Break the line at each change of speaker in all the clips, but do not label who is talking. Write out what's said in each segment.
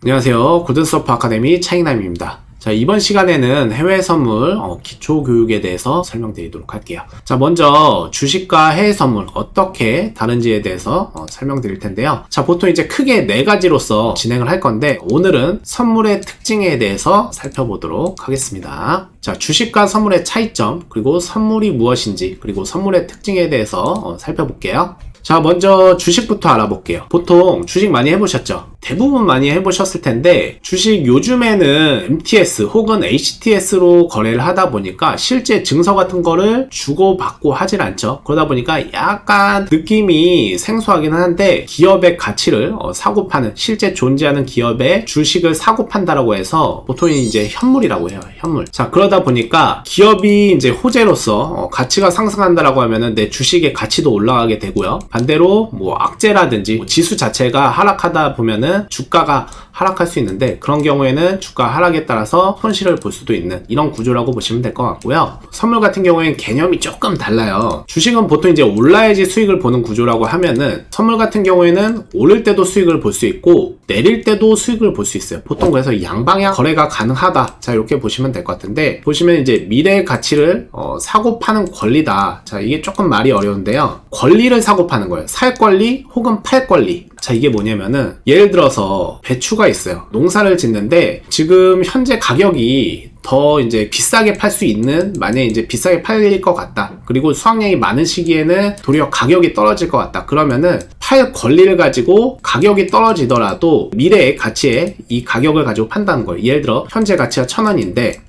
안녕하세요. 골든서프 아카데미 차이남입니다. 자, 이번 시간에는 해외 선물 기초 교육에 대해서 설명드리도록 할게요. 자, 먼저 주식과 해외 선물 어떻게 다른지에 대해서 설명드릴 텐데요. 자, 보통 이제 크게 4가지로서 진행을 할 건데 오늘은 선물의 특징에 대해서 살펴보도록 하겠습니다. 자, 주식과 선물의 차이점, 그리고 선물이 무엇인지, 그리고 선물의 특징에 대해서 살펴볼게요. 자, 먼저 주식부터 알아볼게요. 보통 주식 많이 해보셨죠? 대부분 많이 해보셨을 텐데 주식 요즘에는 MTS 혹은 HTS로 거래를 하다 보니까 실제 증서 같은 거를 주고받고 하질 않죠. 그러다 보니까 약간 느낌이 생소하긴 한데 기업의 가치를 사고 파는, 실제 존재하는 기업의 주식을 사고 판다라고 해서 보통 이제 현물이라고 해요. 현물. 자, 그러다 보니까 기업이 이제 호재로서 가치가 상승한다라고 하면은 내 주식의 가치도 올라가게 되고요. 반대로 뭐 악재라든지 지수 자체가 하락하다 보면은 주가가 하락할 수 있는데 그런 경우에는 주가 하락에 따라서 손실을 볼 수도 있는 이런 구조라고 보시면 될 것 같고요. 선물 같은 경우에는 개념이 조금 달라요. 주식은 보통 이제 올라야지 수익을 보는 구조라고 하면은 선물 같은 경우에는 오를 때도 수익을 볼 수 있고 내릴 때도 수익을 볼 수 있어요. 보통 그래서 양방향 거래가 가능하다. 자, 이렇게 보시면 될 것 같은데 보시면 이제 미래의 가치를 사고 파는 권리다. 자, 이게 조금 말이 어려운데요. 권리를 사고 파는 거예요. 살 권리 혹은 팔 권리. 자, 이게 뭐냐면은 예를 들어서 배추가 있어요. 농사를 짓는데 지금 현재 가격이 더 이제 비싸게 팔 수 있는, 만약에 이제 비싸게 팔릴 것 같다. 그리고 수확량이 많은 시기에는 도리어 가격이 떨어질 것 같다. 그러면은 팔 권리를 가지고 가격이 떨어지더라도 미래의 가치에 이 가격을 가지고 판다는 거예요. 예를 들어 현재 가치가 1,000원인데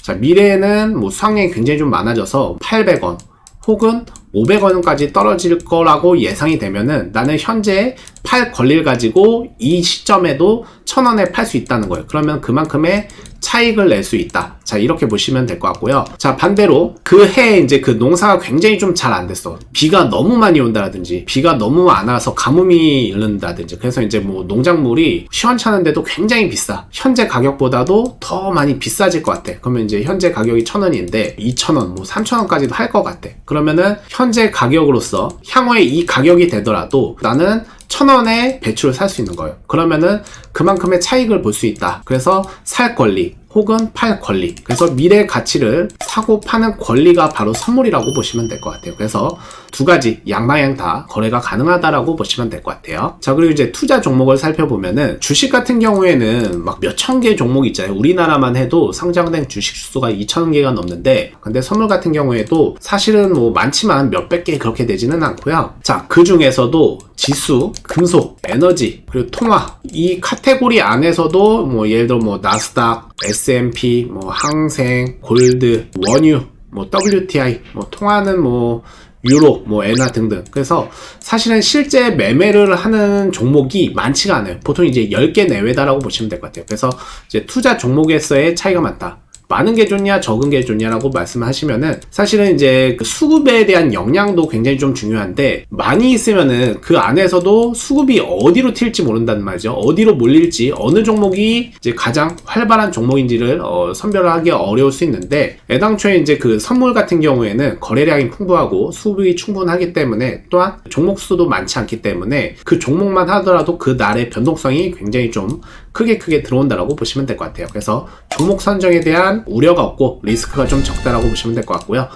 자, 미래에는 뭐 수확량이 굉장히 좀 많아져서 800원 혹은 500원까지 떨어질 거라고 예상이 되면은 나는 현재 팔 권리를 가지고 이 시점에도 1,000원에 팔 수 있다는 거예요. 그러면 그만큼의 차익을 낼 수 있다. 자, 이렇게 보시면 될 것 같고요. 자, 반대로 그 해에 이제 그 농사가 굉장히 좀 잘 안 됐어. 비가 너무 많이 온다든지 비가 너무 안 와서 가뭄이 일른다든지 그래서 이제 뭐 농작물이 시원찮은데도 굉장히 비싸. 현재 가격보다도 더 많이 비싸질 것 같아. 그러면 이제 현재 가격이 1,000원인데 2,000원, 뭐 3,000원까지도 할 것 같아. 그러면은 현재 가격으로서 향후에 이 가격이 되더라도 나는 1,000원에 배추를 살 수 있는 거예요. 그러면은 그만큼의 차익을 볼 수 있다. 그래서 살 권리 혹은 팔 권리, 그래서 미래 가치를 사고 파는 권리가 바로 선물이라고 보시면 될 것 같아요. 그래서 두 가지 양방향 다 거래가 가능하다라고 보시면 될 것 같아요. 자, 그리고 이제 투자 종목을 살펴보면은 주식 같은 경우에는 막 몇천 개 종목이 있잖아요. 우리나라만 해도 상장된 주식 수가 2,000개가 넘는데 근데 선물 같은 경우에도 사실은 뭐 많지만 몇백 개 그렇게 되지는 않고요. 자, 그 중에서도 지수, 금속, 에너지, 그리고 통화 이 카테고리 안에서도 뭐 예를 들어 뭐 나스닥, S&P, 뭐 항생, 골드, 원유, 뭐 WTI, 뭐 통화는 뭐 유로, 뭐 엔화 등등. 그래서 사실은 실제 매매를 하는 종목이 많지가 않아요. 보통 이제 10개 내외다라고 보시면 될 것 같아요. 그래서 이제 투자 종목에서의 차이가 많다. 많은 게 좋냐 적은 게 좋냐라고 말씀하시면은 사실은 이제 그 수급에 대한 영향도 굉장히 좀 중요한데 많이 있으면은 그 안에서도 수급이 어디로 튈지 모른다는 말이죠. 어디로 몰릴지 어느 종목이 이제 가장 활발한 종목인지를 선별하기 어려울 수 있는데 애당초에 이제 그 선물 같은 경우에는 거래량이 풍부하고 수급이 충분하기 때문에 또한 종목 수도 많지 않기 때문에 그 종목만 하더라도 그 날의 변동성이 굉장히 좀 크게 들어온다라고 보시면 될 것 같아요. 그래서 종목 선정에 대한 우려가 없고 리스크가 좀 적다라고 보시면 될 것 같고요.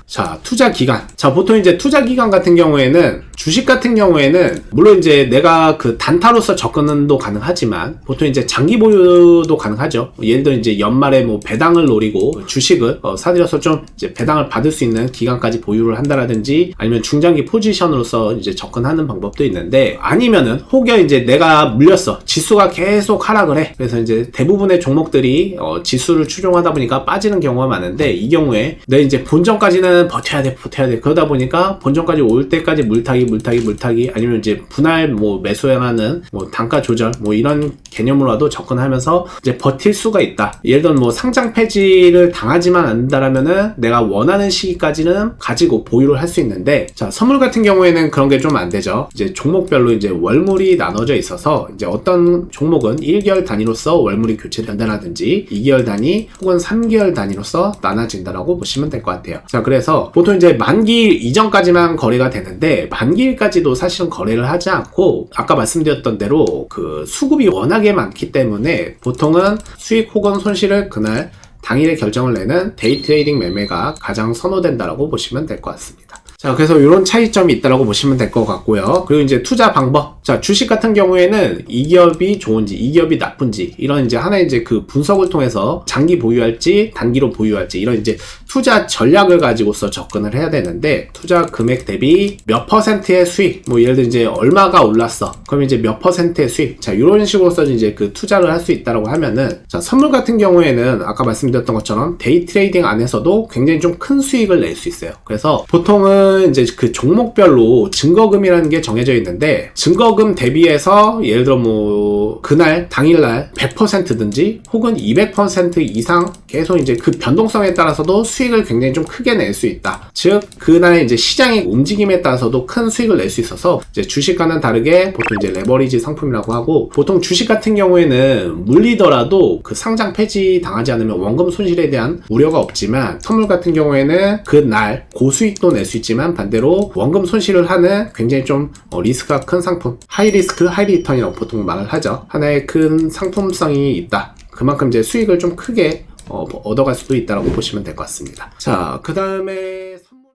자, 투자 기간. 자, 보통 이제 투자 기간 같은 경우에는 주식 같은 경우에는 물론 이제 내가 그 단타로서 접근도 가능하지만 보통 이제 장기 보유도 가능하죠. 예를 들어 이제 연말에 뭐 배당을 노리고 주식을 사들여서 좀 이제 배당을 받을 수 있는 기간까지 보유를 한다라든지 아니면 중장기 포지션으로서 이제 접근하는 방법도 있는데 아니면은 혹여 이제 내가 물렸어. 지수가 계속 하락을 해. 그래서 이제 대부분의 종목들이 지수를 추종하다 보니까 빠지는 경우가 많은데 이 경우에 내 이제 본전까지는 버텨야 돼. 그러다 보니까 본전까지 올 때까지 물타기 아니면 이제 분할 뭐 매수하는 뭐 단가 조절 뭐 이런 개념으로라도 접근하면서 이제 버틸 수가 있다. 예를 들어 뭐 상장 폐지를 당하지만 않는다라면은 내가 원하는 시기까지는 가지고 보유를 할 수 있는데 자, 선물 같은 경우에는 그런 게 좀 안 되죠. 이제 종목별로 이제 월물이 나눠져 있어서 이제 어떤 종목은 1개월 단위로서 월물이 교체된다라든지 2개월 단위 혹은 3개월 단위로서 나눠진다라고 보시면 될 것 같아요. 자, 그래서 그래서 보통 이제 만기일 이전까지만 거래가 되는데 만기일까지도 사실은 거래를 하지 않고 아까 말씀드렸던 대로 그 수급이 워낙에 많기 때문에 보통은 수익 혹은 손실을 그날 당일에 결정을 내는 데이 트레이딩 매매가 가장 선호된다라고 보시면 될 것 같습니다. 자, 그래서 이런 차이점이 있다라고 보시면 될 것 같고요. 그리고 이제 투자 방법. 자, 주식 같은 경우에는 이 기업이 좋은지, 이 기업이 나쁜지, 이런 이제 하나의 이제 그 분석을 통해서 장기 보유할지, 단기로 보유할지, 이런 이제 투자 전략을 가지고서 접근을 해야 되는데, 투자 금액 대비 몇 퍼센트의 수익, 뭐 예를 들어 이제 얼마가 올랐어. 그럼 이제 몇 퍼센트의 수익. 자, 이런 식으로서 이제 그 투자를 할 수 있다라고 하면은, 자, 선물 같은 경우에는 아까 말씀드렸던 것처럼 데이 트레이딩 안에서도 굉장히 좀 큰 수익을 낼 수 있어요. 그래서 보통은 이제 그 종목별로 증거금이라는 게 정해져 있는데 증거금 대비해서 예를 들어 뭐 그날 당일날 100%든지 혹은 200% 이상 계속 이제 그 변동성에 따라서도 수익을 굉장히 좀 크게 낼 수 있다. 즉 그날 이제 시장의 움직임에 따라서도 큰 수익을 낼 수 있어서 이제 주식과는 다르게 보통 이제 레버리지 상품이라고 하고 보통 주식 같은 경우에는 물리더라도 그 상장 폐지 당하지 않으면 원금 손실에 대한 우려가 없지만 선물 같은 경우에는 그날 고수익도 낼 수 있지만 반대로 원금 손실을 하는 굉장히 좀 리스크가 큰 상품 하이 리스크 하이 리턴이라고 보통 말을 하죠. 하나의 큰 상품성이 있다. 그만큼 이제 수익을 좀 크게 얻어갈 수도 있다라고 보시면 될 것 같습니다. 자, 그 다음에 선물